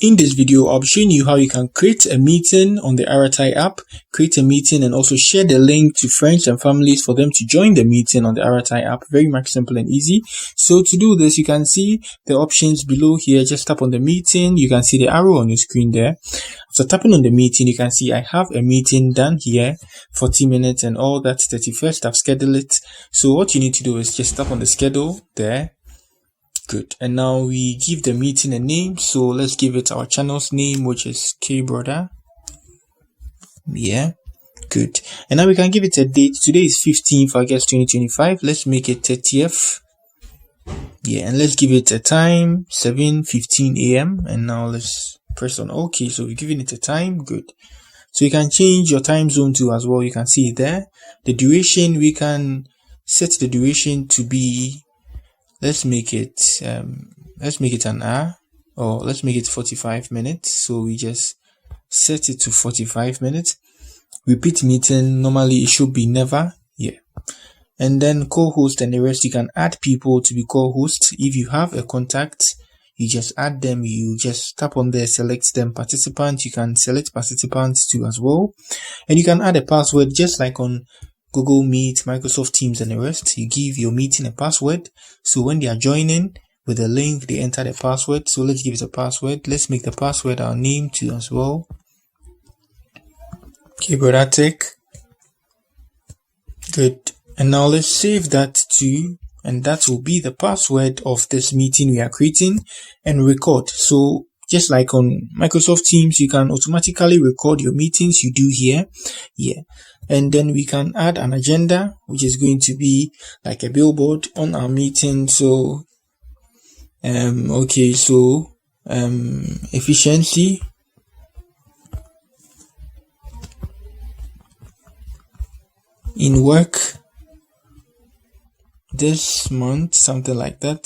In this video, I'll be showing you how you can create a meeting on the Arattai app, create a meeting and also share the link to friends and families for them to join the meeting on the Arattai app. Very much simple and easy. So to do this, you can see the options below here. Just tap on the meeting. You can see the arrow on your screen there. After tapping on the meeting, you can see I have a meeting done here, 40 minutes and all that, 31st. I've scheduled it. So what you need to do is just tap on the schedule there. Good. And now we give the meeting a name. So let's give it our channel's name, which is K Brother. Yeah. Good. And now we can give it a date. Today is 15th August 2025. Let's make it 30th. Yeah. And let's give it a time, 7:15 a.m. And now let's press on OK. So we're giving it a time. Good. So you can change your time zone too as well. You can see it there. The duration, we can set the duration to be, let's make it an hour, or let's make it 45 minutes. So we just set it to 45 minutes. Repeat meeting, normally it should be never. Yeah. And then co-host and the rest, you can add people to be co-hosts. If you have a contact, you just add them. You just tap on there, select them, participants. You can select participants too as well. And you can add a password just like on Google Meet, Microsoft Teams and the rest. You give your meeting a password. So when they are joining with a link, they enter the password. So let's give it a password. Let's make the password our name too as well. Arattai. Good. And now let's save that too. And that will be the password of this meeting we are creating, and record. So just like on Microsoft Teams, you can automatically record your meetings you do here. Yeah. And then we can add an agenda, which is going to be like a billboard on our meeting. So, efficiency. In work this month, something like that.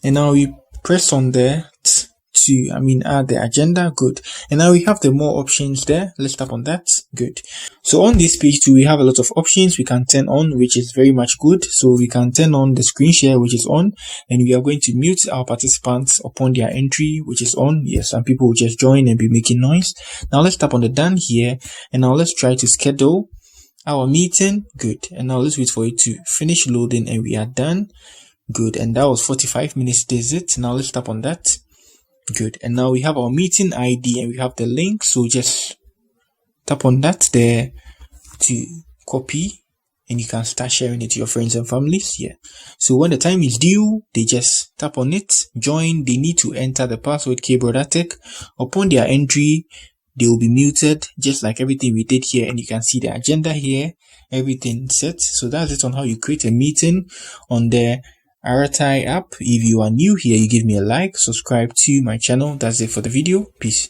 And now we press on there to add the agenda. Good. And now we have the more options there. Let's tap on that. Good. So on this page too, we have a lot of options we can turn on, which is very much good. So we can turn on the screen share, which is on, and we are going to mute our participants upon their entry, which is on. Yes, some people will just join and be making noise. Now let's tap on the done here, and now let's try to schedule our meeting. Good. And now let's wait for it to finish loading, and we are done. Good. And that was 45 minutes. That's it. Now let's tap on that. Good. And now we have our meeting ID and we have the link. So just tap on that there to copy, and you can start sharing it to your friends and families. Yeah. So when the time is due, they just tap on it, join. They need to enter the password Arattai. Upon their entry, they will be muted, just like everything we did here. And you can see the agenda here, everything set. So that's it on how you create a meeting on the Arattai app. If you are new here, you give me a like, subscribe to my channel. That's it for the video. Peace.